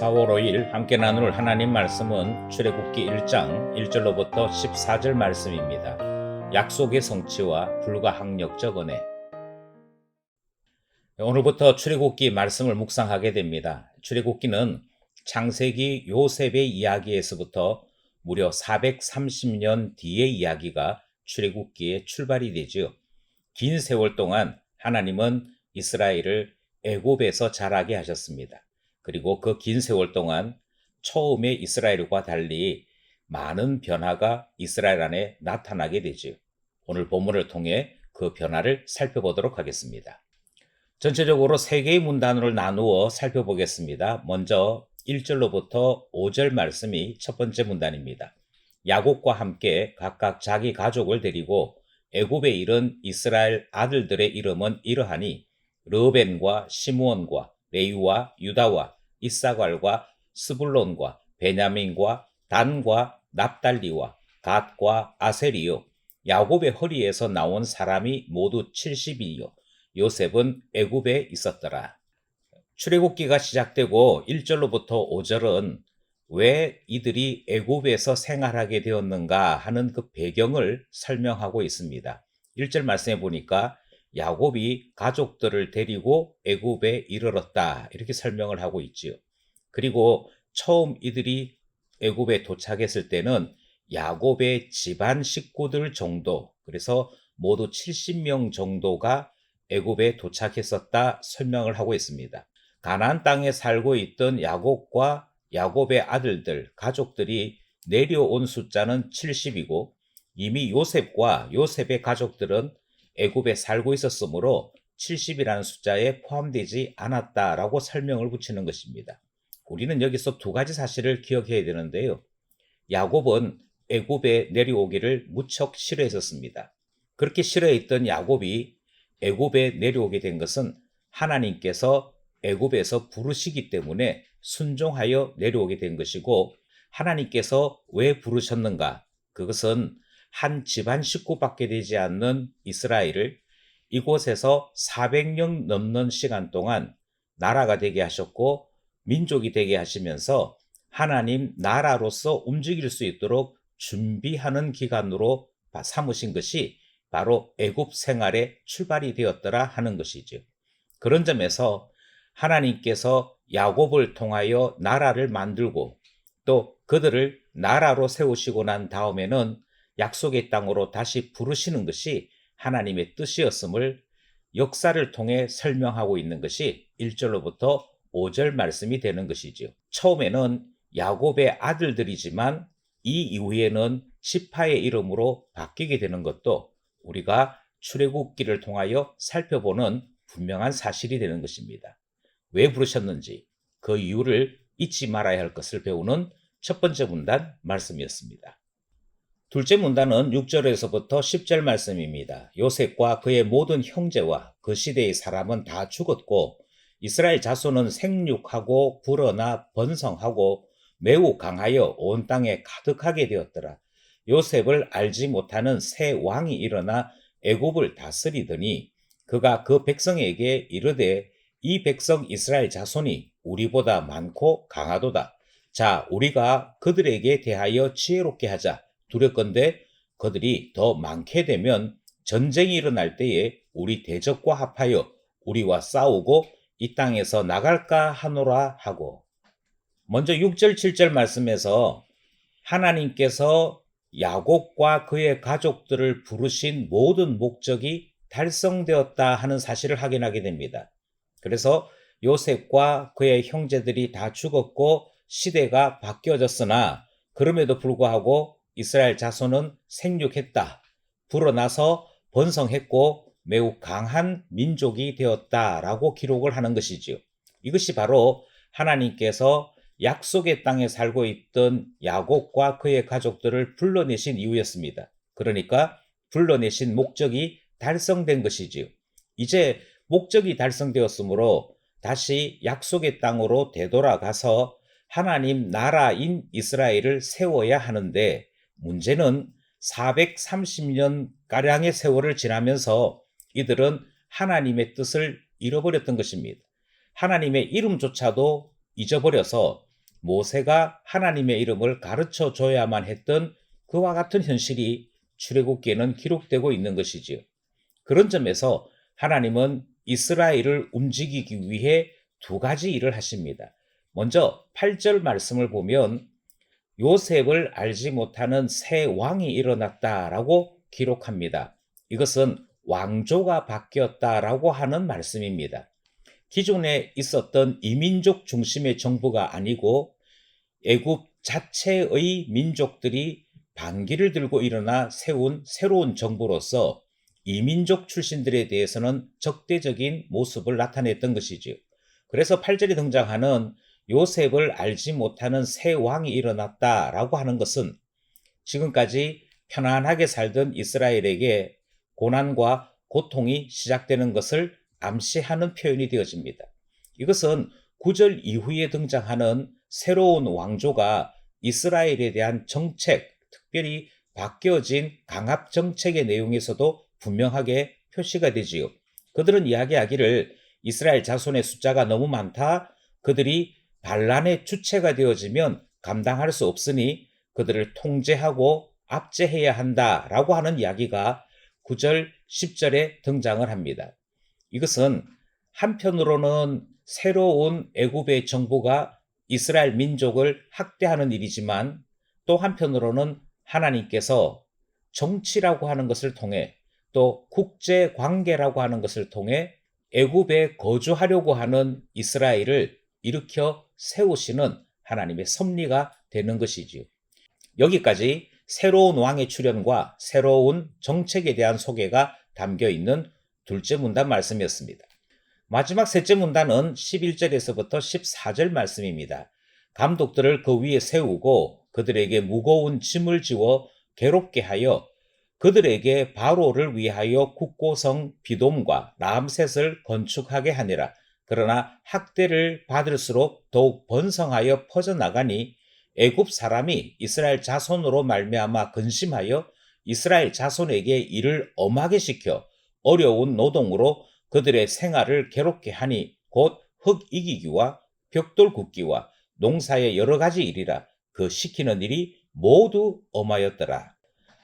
4월 5일 함께 나눌 하나님 말씀은 출애굽기 1장 1절로부터 14절 말씀입니다. 약속의 성취와 불가항력적 은혜. 오늘부터 출애굽기 말씀을 묵상하게 됩니다. 출애굽기는 창세기 요셉의 이야기에서부터 무려 430년 뒤의 이야기가 출애굽기의 출발이 되지요. 긴 세월 동안 하나님은 이스라엘을 애굽에서 자라게 하셨습니다. 그리고 그 긴 세월 동안 처음에 이스라엘과 달리 많은 변화가 이스라엘 안에 나타나게 되지요. 오늘 본문을 통해 그 변화를 살펴보도록 하겠습니다. 전체적으로 세 개의 문단으로 나누어 살펴보겠습니다. 먼저 1절로부터 5절 말씀이 첫 번째 문단입니다. 야곱과 함께 각각 자기 가족을 데리고 애굽에 이른 이스라엘 아들들의 이름은 이러하니 르벤과 시므온과 레위와 유다와 이사갈과 스불론과 베냐민과 단과 납달리와 갓과 아셀이요 야곱의 허리에서 나온 사람이 모두 70이요 요셉은 애굽에 있었더라. 출애굽기가 시작되고 1절로부터 5절은 왜 이들이 애굽에서 생활하게 되었는가 하는 그 배경을 설명하고 있습니다. 1절 말씀해 보니까 야곱이 가족들을 데리고 애굽에 이르렀다 이렇게 설명을 하고 있지요. 그리고 처음 이들이 애굽에 도착했을 때는 야곱의 집안 식구들 정도, 그래서 모두 70명 정도가 애굽에 도착했었다 설명을 하고 있습니다. 가나안 땅에 살고 있던 야곱과 야곱의 아들들, 가족들이 내려온 숫자는 70이고 이미 요셉과 요셉의 가족들은 애굽에 살고 있었으므로 70이라는 숫자에 포함되지 않았다라고 설명을 붙이는 것입니다. 우리는 여기서 두 가지 사실을 기억해야 되는데요. 야곱은 애굽에 내려오기를 무척 싫어했었습니다. 그렇게 싫어했던 야곱이 애굽에 내려오게 된 것은 하나님께서 애굽에서 부르시기 때문에 순종하여 내려오게 된 것이고, 하나님께서 왜 부르셨는가? 그것은 한 집안 식구밖에 되지 않는 이스라엘을 이곳에서 400년 넘는 시간 동안 나라가 되게 하셨고 민족이 되게 하시면서 하나님 나라로서 움직일 수 있도록 준비하는 기간으로 삼으신 것이 바로 애굽 생활의 출발이 되었더라 하는 것이죠. 그런 점에서 하나님께서 야곱을 통하여 나라를 만들고 또 그들을 나라로 세우시고 난 다음에는 약속의 땅으로 다시 부르시는 것이 하나님의 뜻이었음을 역사를 통해 설명하고 있는 것이 1절로부터 5절 말씀이 되는 것이죠. 처음에는 야곱의 아들들이지만 이 이후에는 시파의 이름으로 바뀌게 되는 것도 우리가 출애굽기를 통하여 살펴보는 분명한 사실이 되는 것입니다. 왜 부르셨는지 그 이유를 잊지 말아야 할 것을 배우는 첫 번째 문단 말씀이었습니다. 둘째 문단은 6절에서부터 10절 말씀입니다. 요셉과 그의 모든 형제와 그 시대의 사람은 다 죽었고 이스라엘 자손은 생육하고 불어나 번성하고 매우 강하여 온 땅에 가득하게 되었더라. 요셉을 알지 못하는 새 왕이 일어나 애굽을 다스리더니 그가 그 백성에게 이르되 이 백성 이스라엘 자손이 우리보다 많고 강하도다. 자, 우리가 그들에게 대하여 지혜롭게 하자. 두렵건대 그들이 더 많게 되면 전쟁이 일어날 때에 우리 대적과 합하여 우리와 싸우고 이 땅에서 나갈까 하노라 하고. 먼저 6절 7절 말씀에서 하나님께서 야곱과 그의 가족들을 부르신 모든 목적이 달성되었다 하는 사실을 확인하게 됩니다. 그래서 요셉과 그의 형제들이 다 죽었고 시대가 바뀌어졌으나 그럼에도 불구하고 이스라엘 자손은 생육했다. 불어나서 번성했고 매우 강한 민족이 되었다라고 기록을 하는 것이지요. 이것이 바로 하나님께서 약속의 땅에 살고 있던 야곱과 그의 가족들을 불러내신 이유였습니다. 그러니까 불러내신 목적이 달성된 것이지요. 이제 목적이 달성되었으므로 다시 약속의 땅으로 되돌아가서 하나님 나라인 이스라엘을 세워야 하는데 문제는 430년가량의 세월을 지나면서 이들은 하나님의 뜻을 잃어버렸던 것입니다. 하나님의 이름조차도 잊어버려서 모세가 하나님의 이름을 가르쳐 줘야만 했던 그와 같은 현실이 출애굽기에는 기록되고 있는 것이지요. 그런 점에서 하나님은 이스라엘을 움직이기 위해 두 가지 일을 하십니다. 먼저 8절 말씀을 보면 요셉을 알지 못하는 새 왕이 일어났다라고 기록합니다. 이것은 왕조가 바뀌었다라고 하는 말씀입니다. 기존에 있었던 이민족 중심의 정부가 아니고 애굽 자체의 민족들이 반기를 들고 일어나 세운 새로운 정부로서 이민족 출신들에 대해서는 적대적인 모습을 나타냈던 것이지요. 그래서 8절에 등장하는 요셉을 알지 못하는 새 왕이 일어났다라고 하는 것은 지금까지 편안하게 살던 이스라엘에게 고난과 고통이 시작되는 것을 암시하는 표현이 되어집니다. 이것은 9절 이후에 등장하는 새로운 왕조가 이스라엘에 대한 정책, 특별히 바뀌어진 강압 정책의 내용에서도 분명하게 표시가 되지요. 그들은 이야기하기를 이스라엘 자손의 숫자가 너무 많다. 그들이 반란의 주체가 되어지면 감당할 수 없으니 그들을 통제하고 압제해야 한다라고 하는 이야기가 9절, 10절에 등장을 합니다. 이것은 한편으로는 새로운 애굽의 정부가 이스라엘 민족을 학대하는 일이지만 또 한편으로는 하나님께서 정치라고 하는 것을 통해 또 국제 관계라고 하는 것을 통해 애굽에 거주하려고 하는 이스라엘을 일으켜 세우시는 하나님의 섭리가 되는 것이지요. 여기까지 새로운 왕의 출현과 새로운 정책에 대한 소개가 담겨 있는 둘째 문단 말씀이었습니다. 마지막 셋째 문단은 11절에서부터 14절 말씀입니다. 감독들을 그 위에 세우고 그들에게 무거운 짐을 지워 괴롭게 하여 그들에게 바로를 위하여 국고성 비돔과 람셋을 건축하게 하니라. 그러나 학대를 받을수록 더욱 번성하여 퍼져나가니 애굽 사람이 이스라엘 자손으로 말미암아 근심하여 이스라엘 자손에게 일을 엄하게 시켜 어려운 노동으로 그들의 생활을 괴롭게 하니 곧 흙 이기기와 벽돌 굽기와 농사의 여러 가지 일이라. 그 시키는 일이 모두 엄하였더라.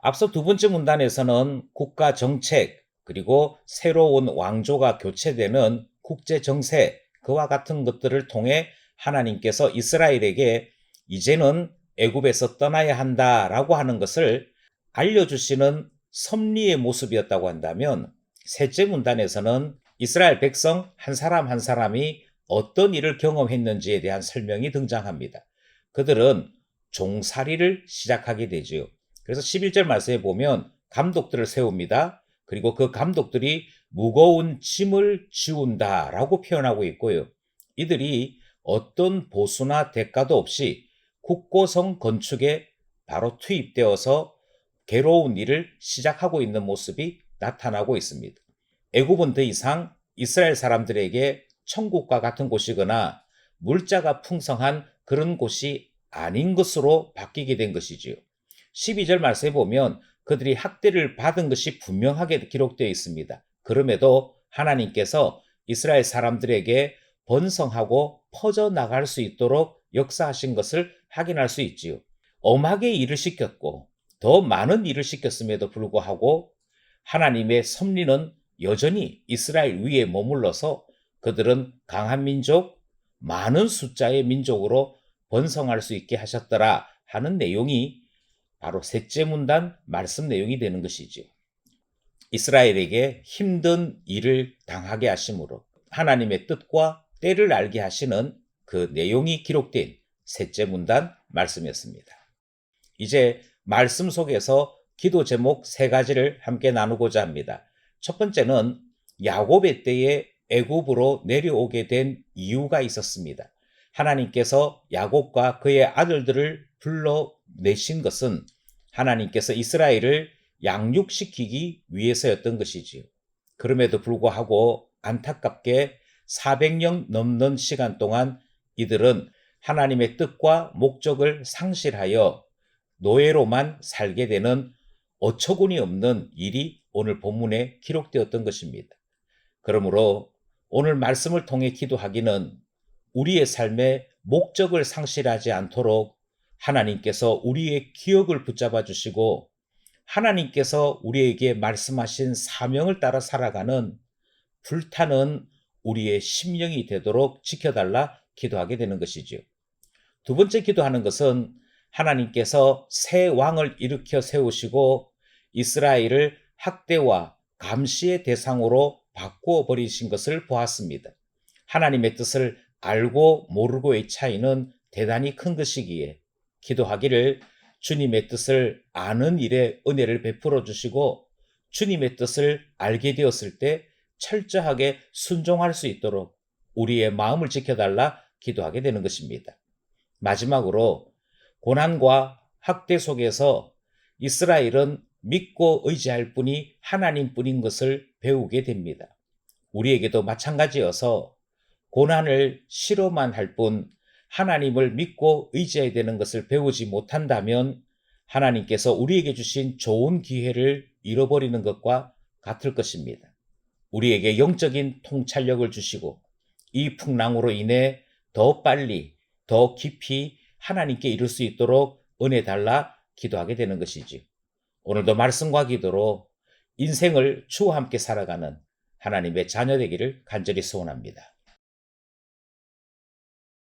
앞서 두 번째 문단에서는 국가 정책 그리고 새로운 왕조가 교체되는 국제 정세 그와 같은 것들을 통해 하나님께서 이스라엘에게 이제는 애굽에서 떠나야 한다라고 하는 것을 알려주시는 섭리의 모습이었다고 한다면 셋째 문단에서는 이스라엘 백성 한 사람 한 사람이 어떤 일을 경험했는지에 대한 설명이 등장합니다. 그들은 종살이를 시작하게 되지요. 그래서 11절 말씀에 보면 감독들을 세웁니다. 그리고 그 감독들이 무거운 짐을 지운다라고 표현하고 있고요. 이들이 어떤 보수나 대가도 없이 국고성 건축에 바로 투입되어서 괴로운 일을 시작하고 있는 모습이 나타나고 있습니다. 애굽은 더 이상 이스라엘 사람들에게 천국과 같은 곳이거나 물자가 풍성한 그런 곳이 아닌 것으로 바뀌게 된 것이지요. 12절 말씀에 보면 그들이 학대를 받은 것이 분명하게 기록되어 있습니다. 그럼에도 하나님께서 이스라엘 사람들에게 번성하고 퍼져나갈 수 있도록 역사하신 것을 확인할 수 있지요. 엄하게 일을 시켰고 더 많은 일을 시켰음에도 불구하고 하나님의 섭리는 여전히 이스라엘 위에 머물러서 그들은 강한 민족, 많은 숫자의 민족으로 번성할 수 있게 하셨더라 하는 내용이 바로 셋째 문단 말씀 내용이 되는 것이지요. 이스라엘에게 힘든 일을 당하게 하심으로 하나님의 뜻과 때를 알게 하시는 그 내용이 기록된 셋째 문단 말씀이었습니다. 이제 말씀 속에서 기도 제목 세 가지를 함께 나누고자 합니다. 첫 번째는 야곱의 때에 애굽으로 내려오게 된 이유가 있었습니다. 하나님께서 야곱과 그의 아들들을 불러내신 것은 하나님께서 이스라엘을 양육시키기 위해서였던 것이지요. 그럼에도 불구하고 안타깝게 400년 넘는 시간 동안 이들은 하나님의 뜻과 목적을 상실하여 노예로만 살게 되는 어처구니 없는 일이 오늘 본문에 기록되었던 것입니다. 그러므로 오늘 말씀을 통해 기도하기는 우리의 삶에 목적을 상실하지 않도록 하나님께서 우리의 기억을 붙잡아 주시고 하나님께서 우리에게 말씀하신 사명을 따라 살아가는 불타는 우리의 심령이 되도록 지켜달라 기도하게 되는 것이지요. 두 번째 기도하는 것은 하나님께서 새 왕을 일으켜 세우시고 이스라엘을 학대와 감시의 대상으로 바꾸어 버리신 것을 보았습니다. 하나님의 뜻을 알고 모르고의 차이는 대단히 큰 것이기에 기도하기를 주님의 뜻을 아는 일에 은혜를 베풀어 주시고 주님의 뜻을 알게 되었을 때 철저하게 순종할 수 있도록 우리의 마음을 지켜달라 기도하게 되는 것입니다. 마지막으로 고난과 학대 속에서 이스라엘은 믿고 의지할 분이 하나님뿐인 것을 배우게 됩니다. 우리에게도 마찬가지여서 고난을 싫어만 할 뿐 하나님을 믿고 의지해야 되는 것을 배우지 못한다면 하나님께서 우리에게 주신 좋은 기회를 잃어버리는 것과 같을 것입니다. 우리에게 영적인 통찰력을 주시고 이 풍랑으로 인해 더 빨리 더 깊이 하나님께 이룰 수 있도록 은혜 달라 기도하게 되는 것이지. 오늘도 말씀과 기도로 인생을 주와 함께 살아가는 하나님의 자녀 되기를 간절히 소원합니다.